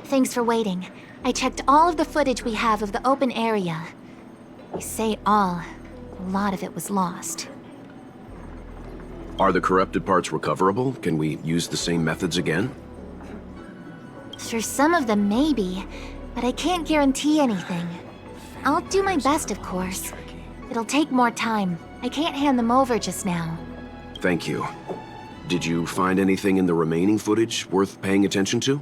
Thanks for waiting. I checked all of the footage we have of the open area. I say all. A lot of it was lost. Are the corrupted parts recoverable? Can we use the same methods again? For some of them, maybe. But I can't guarantee anything. I'll do my best, of course. It'll take more time. I can't hand them over just now. Thank you. Did you find anything in the remaining footage worth paying attention to?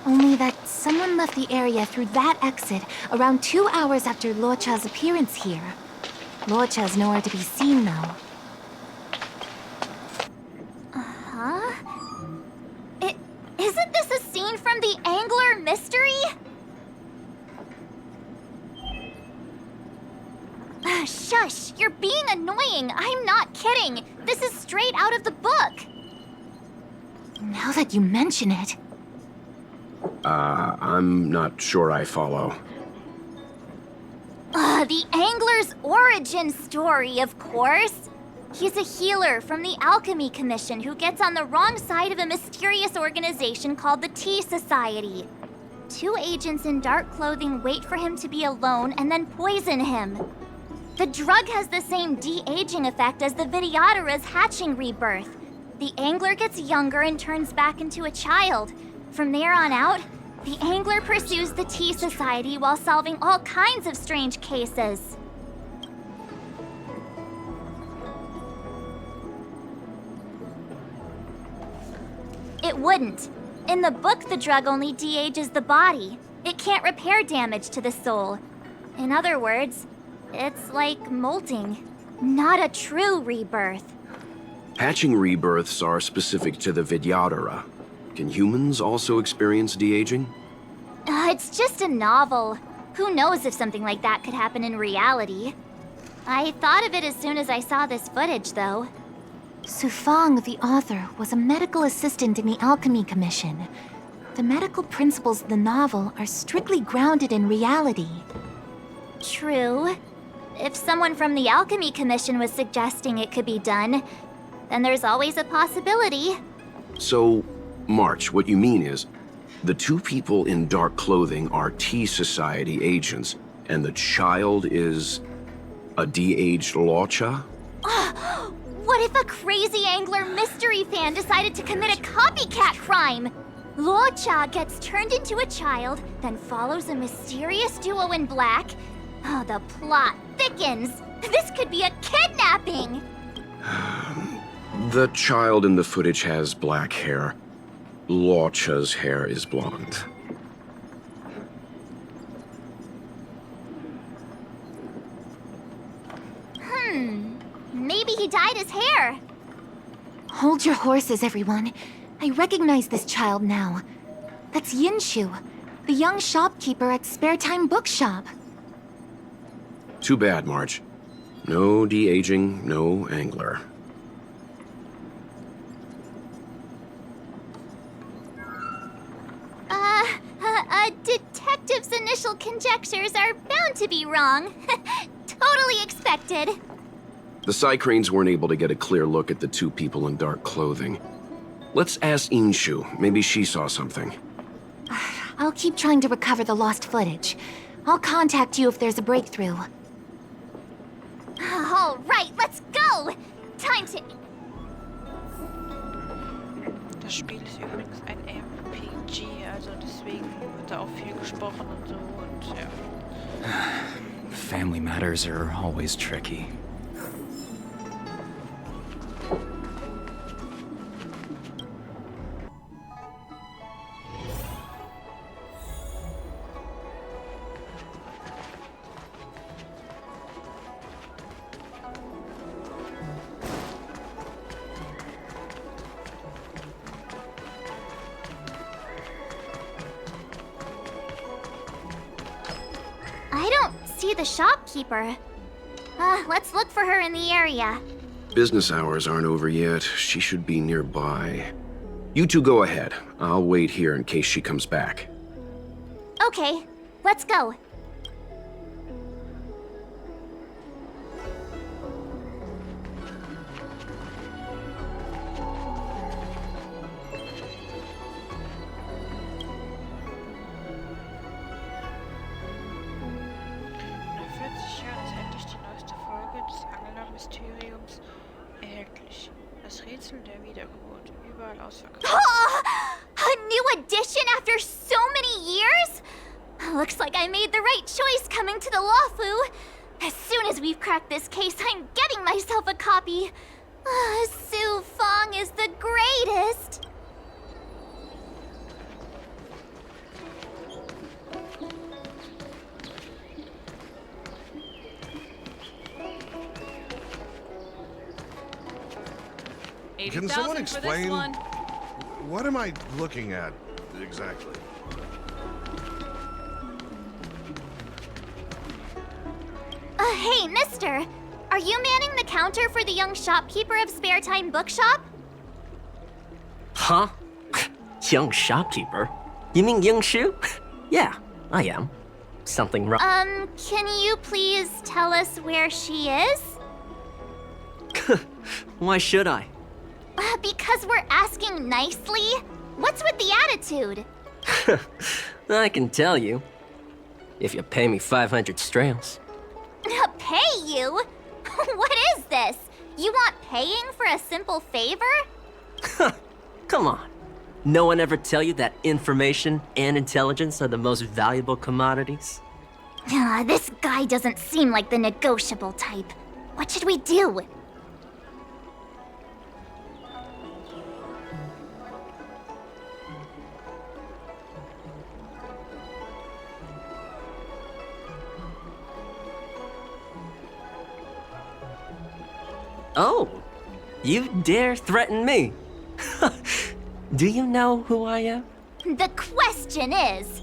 Only that someone left the area through that exit around 2 hours after Luocha's appearance here. Luocha's nowhere to be seen, though. Uh-huh? Isn't this a scene from the Angler mystery? Shush! You're being annoying! I'm not kidding! This is straight out of the book! Now that you mention it... I'm not sure I follow. The Angler's origin story, of course! He's a healer from the Alchemy Commission who gets on the wrong side of a mysterious organization called the Tea Society. 2 agents in dark clothing wait for him to be alone and then poison him. The drug has the same de-aging effect as the Vidyadhara's hatching rebirth. The Angler gets younger and turns back into a child. From there on out, the Angler pursues the Tea Society while solving all kinds of strange cases. It wouldn't. In the book, the drug only de-ages the body. It can't repair damage to the soul. In other words, it's like molting, not a true rebirth. Hatching rebirths are specific to the Vidyadhara. Can humans also experience de-aging? It's just a novel. Who knows if something like that could happen in reality? I thought of it as soon as I saw this footage, though. Sufang, the author, was a medical assistant in the Alchemy Commission. The medical principles of the novel are strictly grounded in reality. True. If someone from the Alchemy Commission was suggesting it could be done, then there's always a possibility. So, March, what you mean is, the 2 people in dark clothing are Tea Society agents, and the child is a de-aged Luocha? What if a crazy Angler mystery fan decided to commit a copycat crime? Luocha gets turned into a child, then follows a mysterious duo in black. Oh, the plot thickens. This could be a kidnapping! The child in the footage has black hair. Luocha's hair is blonde. Maybe he dyed his hair. Hold your horses, everyone. I recognize this child now. That's Yinshu, the young shopkeeper at Spare Time Bookshop. Too bad, March. No de-aging, no Angler. A detective's initial conjectures are bound to be wrong. Totally expected. The Psycranes weren't able to get a clear look at the 2 people in dark clothing. Let's ask Inshu. Maybe she saw something. I'll keep trying to recover the lost footage. I'll contact you if there's a breakthrough. All right, let's go! Time to... Das Spiel ist übrigens ein RPG, also deswegen wird da auch viel gesprochen und so und ja. Family matters are always tricky. I don't see the shopkeeper. Let's look for her in the area. Business hours aren't over yet. She should be nearby. You 2 go ahead. I'll wait here in case she comes back. Okay, let's go. Mysteriums erhältlich. Das Rätsel der Wiedergeburt. Überall ausverkauft. A new edition after so many years? Looks like I made the right choice coming to the Lawfu. As soon as we've cracked this case, I'm getting myself a copy. Su Fong is the greatest. Can someone explain? What am I looking at exactly? Hey, mister. Are you manning the counter for the young shopkeeper of Spare Time Bookshop? Huh? Young shopkeeper? You mean Young Shu? Yeah, I am. Something wrong. Can you please tell us where she is? Why should I? Because we're asking nicely. What's with the attitude? I can tell you. If you pay me 500 strails. Pay you? What is this? You want paying for a simple favor? Come on. No one ever tell you that information and intelligence are the most valuable commodities? This guy doesn't seem like the negotiable type. What should we do? Oh, you dare threaten me? Do you know who I am? The question is,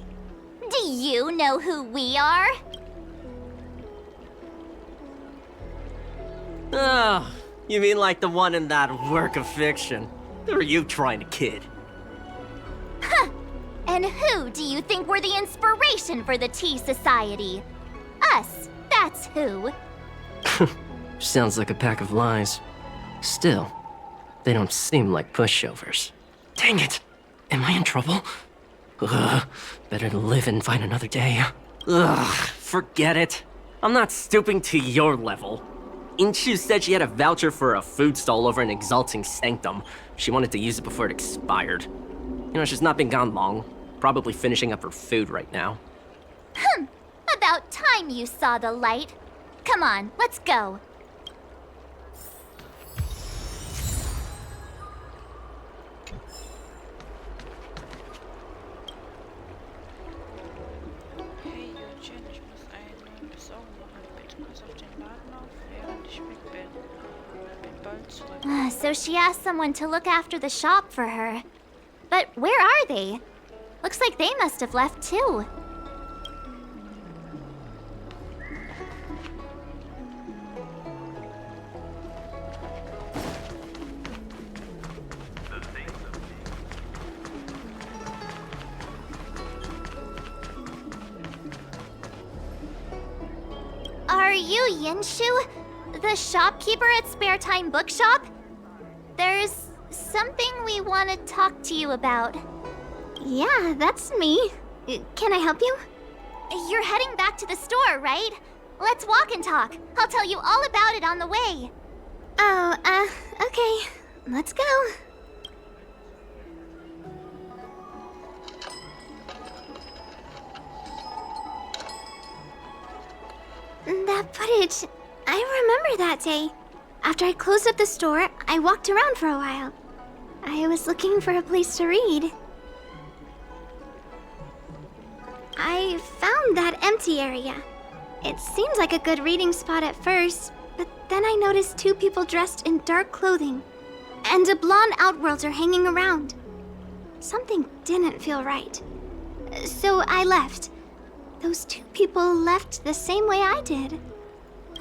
do you know who we are? Oh, you mean like the one in that work of fiction? Who are you trying to kid? And who do you think were the inspiration for the Tea Society? Us, that's who. Sounds like a pack of lies. Still, they don't seem like pushovers. Dang it! Am I in trouble? Ugh, better to live and find another day. Ugh, forget it. I'm not stooping to your level. Inchu said she had a voucher for a food stall over in Exalting Sanctum. She wanted to use it before it expired. You know, she's not been gone long. Probably finishing up her food right now. About time you saw the light. Come on, let's go. Hey Eugene, ich muss eine Besorgung machen. Bitte pass auf den Laden auf, während ich weg bin. Bin bald zurück. So she asked someone to look after the shop for her. But where are they? Looks like they must have left too. Are you Yinshu, the shopkeeper at Spare Time Bookshop? There's something we want to talk to you about. Yeah, that's me. Can I help you? You're heading back to the store, right? Let's walk and talk. I'll tell you all about it on the way. Oh, okay. Let's go. That footage, I remember that day. After I closed up the store, I walked around for a while. I was looking for a place to read. I found that empty area. It seemed like a good reading spot at first, but then I noticed two people dressed in dark clothing, and a blonde outworlder hanging around. Something didn't feel right. So I left. Those two people left the same way I did.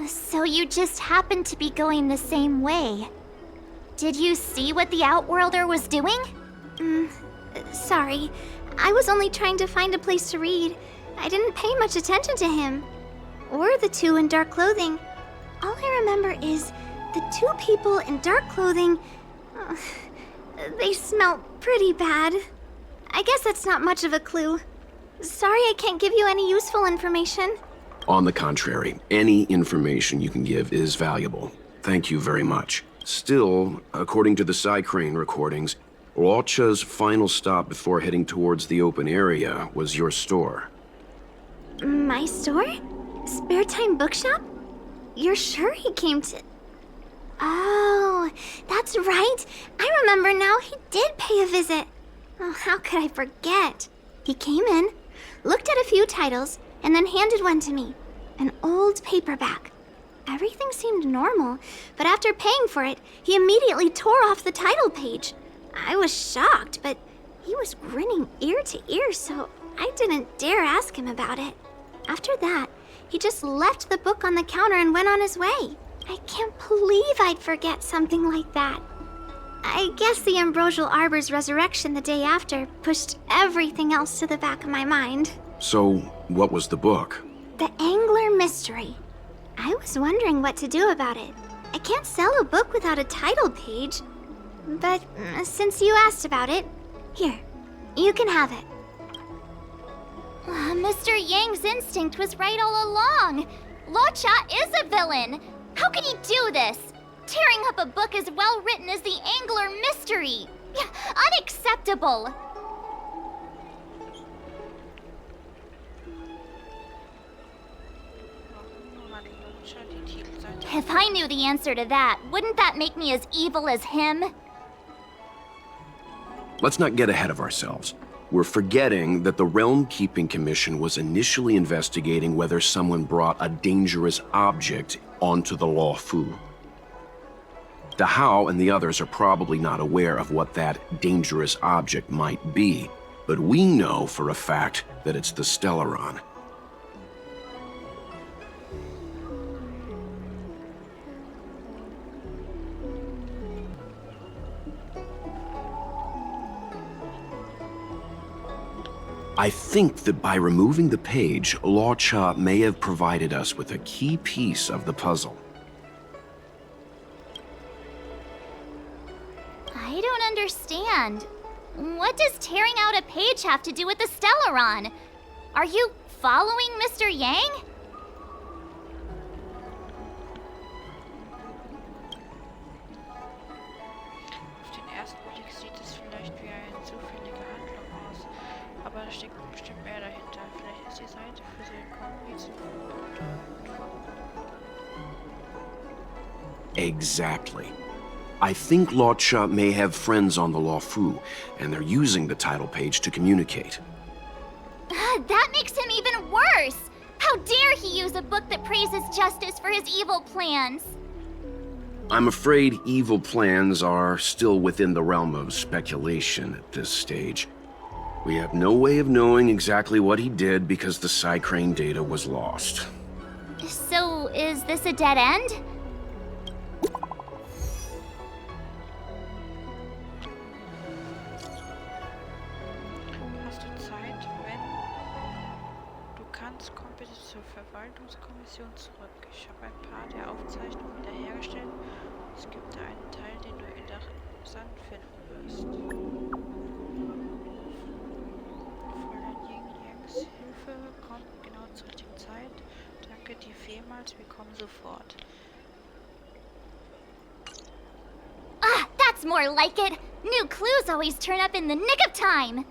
So you just happened to be going the same way. Did you see what the Outworlder was doing? Sorry. I was only trying to find a place to read. I didn't pay much attention to him. Or the two in dark clothing. All I remember is the two people in dark clothing... they smell pretty bad. I guess that's not much of a clue. Sorry I can't give you any useful information. On the contrary, any information you can give is valuable. Thank you very much. Still, according to the Crane recordings, Locha's final stop before heading towards the open area was your store. My store? Spare time bookshop? You're sure he came to... Oh, that's right. I remember now, he did pay a visit. Oh, how could I forget? He came in, looked at a few titles, and then handed one to me. An old paperback. Everything seemed normal, but after paying for it, he immediately tore off the title page. I was shocked, but he was grinning ear to ear, so I didn't dare ask him about it. After that, he just left the book on the counter and went on his way. I can't believe I'd forget something like that. I guess the Ambrosial Arbor's resurrection the day after pushed everything else to the back of my mind. So, what was the book? The Angler Mystery. I was wondering what to do about it. I can't sell a book without a title page. But since you asked about it, here, you can have it. Mr. Yang's instinct was right all along. Locha is a villain. How could he do this? Tearing up a book as well written as the Angler Mystery. Unacceptable. If I knew the answer to that, wouldn't that make me as evil as him? Let's not get ahead of ourselves. We're forgetting that the Realm Keeping Commission was initially investigating whether someone brought a dangerous object onto the Law Fu. Dahao and the others are probably not aware of what that dangerous object might be, but we know for a fact that it's the Stellaron. I think that by removing the page, Locha may have provided us with a key piece of the puzzle. I don't understand. What does tearing out a page have to do with the Stellaron? Are you following Mr. Yang? Auf den ersten Blick sieht es vielleicht wie eine zufällige Handlung aus, aber da steckt bestimmt mehr dahinter. Vielleicht ist die Seite für sie Komplizen. Exactly. I think Locha may have friends on the Law Fu, and they're using the title page to communicate. That makes him even worse! How dare he use a book that praises justice for his evil plans? I'm afraid evil plans are still within the realm of speculation at this stage. We have no way of knowing exactly what he did because the Crane data was lost. So, is this a dead end? Hast du Zeit, wenn du kannst, komm bitte zur Verwaltungskommission zurück. Ich habe ein paar der Aufzeichnungen wiederhergestellt. Es gibt da einen Teil, den du interessant finden wirst. Fräulein Yangs Hilfe kommt genau zur richtigen Zeit. Danke dir vielmals, wir kommen sofort. Ah, that's more like it! New clues always turn up in the nick of time!